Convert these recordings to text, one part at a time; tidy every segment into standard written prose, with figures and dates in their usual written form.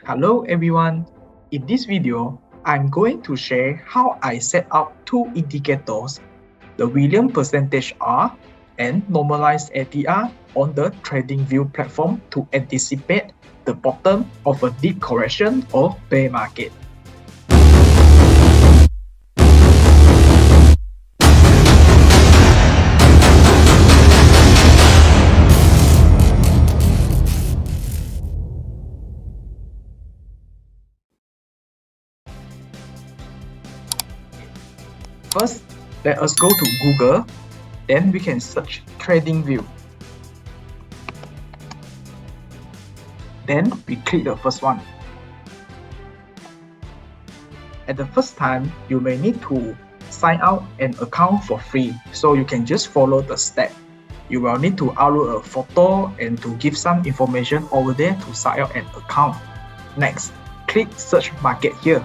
Hello everyone. In this video, I'm going to share how I set up two indicators, the Williams percentage R and normalized ATR on the TradingView platform to anticipate the bottom of a deep correction or bear market. First, let us go to Google, then we can search TradingView. Then we click the first one. At the first time, you may need to sign out an account for free, so you can just follow the step. You will need to upload a photo and to give some information over there to sign out an account. Next, click search market here.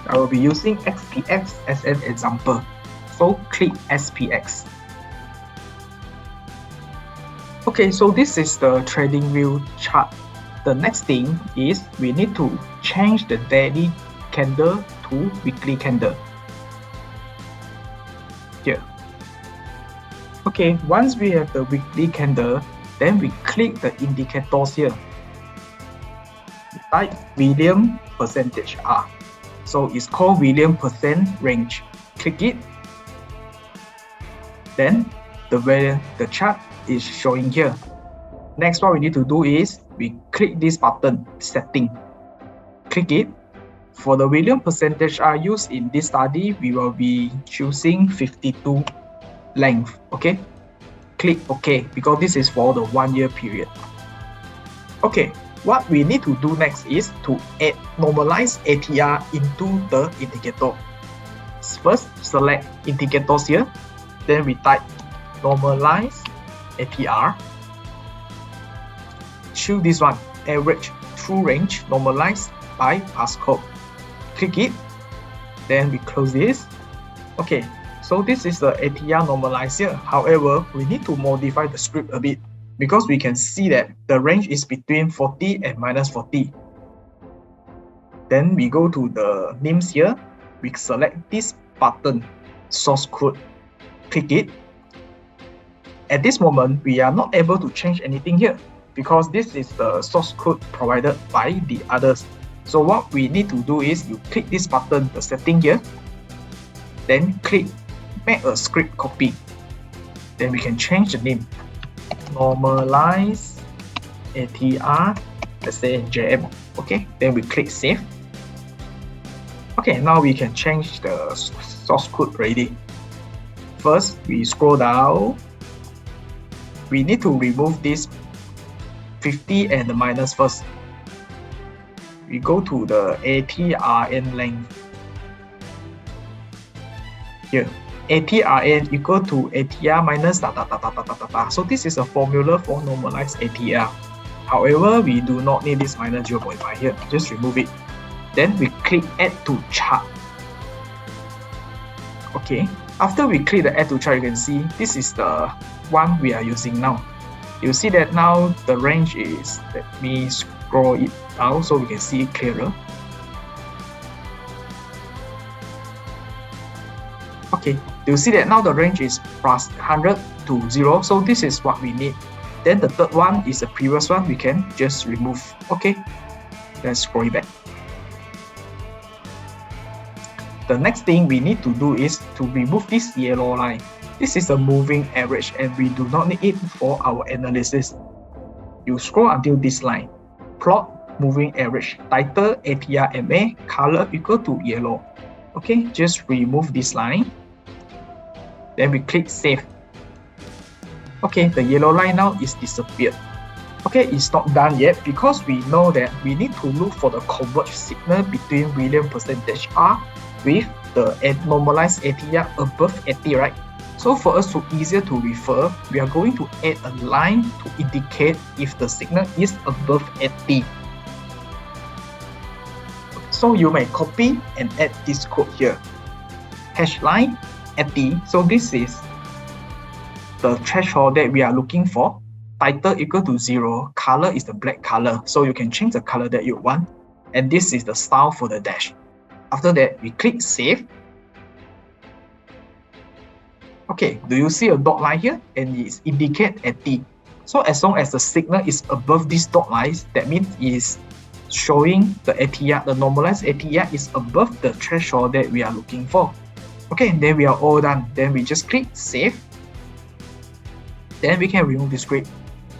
I will be using SPX as an example, so click SPX. Okay, so this is the TradingView chart. The next thing is we need to change the daily candle to weekly candle. Here. Okay, once we have the weekly candle, then we click the indicators here. Type Williams percentage R. So it's called Williams percent range. Click it. Then the chart is showing here. Next, what we need to do is we click this button, setting. Click it. For the Williams percentage R used in this study, we will be choosing 52 length. Okay. Click OK because this is for the 1 year period. Okay. What we need to do next is to add normalized ATR into the indicator. First, select indicators here. Then we type normalized ATR. Choose this one, average true range normalized by passcode. Click it. Then we close this. Okay, so this is the ATR normalized here. However, we need to modify the script a bit, because we can see that the range is between 40 and minus 40. Then we go to the names here. We select this button, source code. Click it. At this moment, we are not able to change anything here because this is the source code provided by the others. So what we need to do is you click this button, the setting here. Then click make a script copy. Then we can change the name. Normalize ATR, let's say JM. Okay, then we click save. Okay, now we can change the source code already. First, we scroll down. We need to remove this 50 and the minus first. We go to the ATRN length. Here. ATRN equal to ATR minus . So this is a formula for normalized ATR. However, we do not need this minus 0.5 here. Just remove it. Then we click add to chart. Okay. After we click the add to chart, you can see this is the one we are using now. You see that now the range is, let me scroll it down so we can see it clearer. Okay, you see that now the range is plus 100 to 0, so this is what we need. Then the third one is the previous one, we can just remove. Okay, let's scroll it back. The next thing we need to do is to remove this yellow line. This is a moving average and we do not need it for our analysis. You scroll until this line. Plot moving average, title ATRMA, color equal to yellow. Okay, just remove this line. Then we click save. Okay, the yellow line now is disappeared. Okay, it's not done yet because we know that we need to look for the converged signal between Williams percentage R with the normalized ATR above 80, right? So for us to easier to refer, we are going to add a line to indicate if the signal is above 80. So you may copy and add this code here. Hline 80. So this is the threshold that we are looking for. title equal to 0, color is the black color, so you can change the color that you want, and this is the style for the dash. After that, we click save. Okay, do you see a dot line here? And it indicates at T. So as long as the signal is above this dot lines, that means it is showing the ATR, the normalized ATR is above the threshold that we are looking for. Okay, then we are all done. Then we just click save. Then we can remove this grid.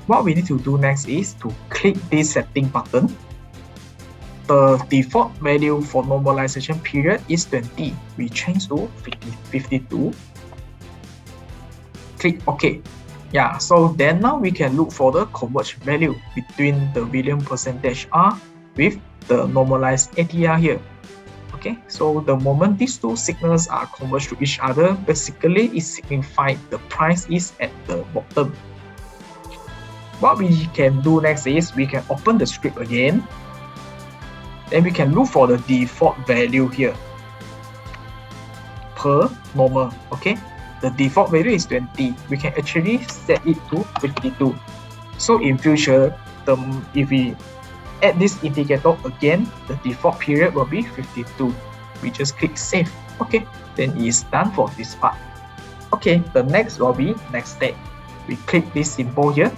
What we need to do next is to click this setting button. The default value for normalization period is 20. We change to 52. Click OK. Yeah, so then now we can look for the converge value between the Williams percentage R with the normalized ATR here. Okay, so the moment these two signals are converged to each other, basically it signifies the price is at the bottom. What we can do next is we can open the script again. Then we can look for the default value here per normal. Okay, the default value is 20. We can actually set it to 52. So in future, if we add this indicator again, the default period will be 52. We just click save. Okay, then it's done for this part. Okay, the next will be next step. We click this symbol here,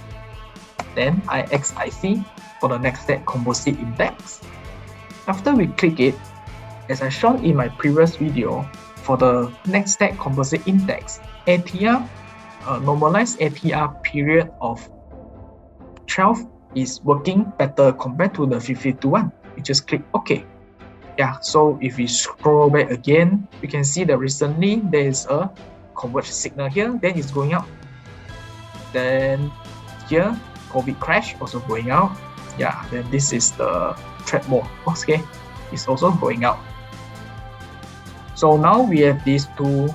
then IXIC for the next step composite index. After we click it, as I shown in my previous video, for the next step composite index, ATR, normalized ATR period of 12 is working better compared to the 52 one. We just click OK. Yeah, so if we scroll back again, we can see that recently there is a converge signal here, then it's going up. Then here, COVID crash also going out. Yeah, then this is the threat mode. Okay, it's also going out. So now we have these two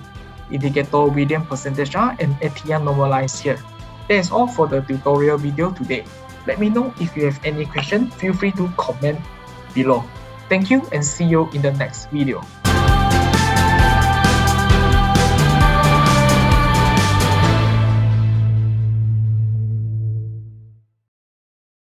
indicator Williams percentage R and ATR normalized here. That is all for the tutorial video today. Let me know if you have any question. Feel free to comment below. Thank you and see you in the next video.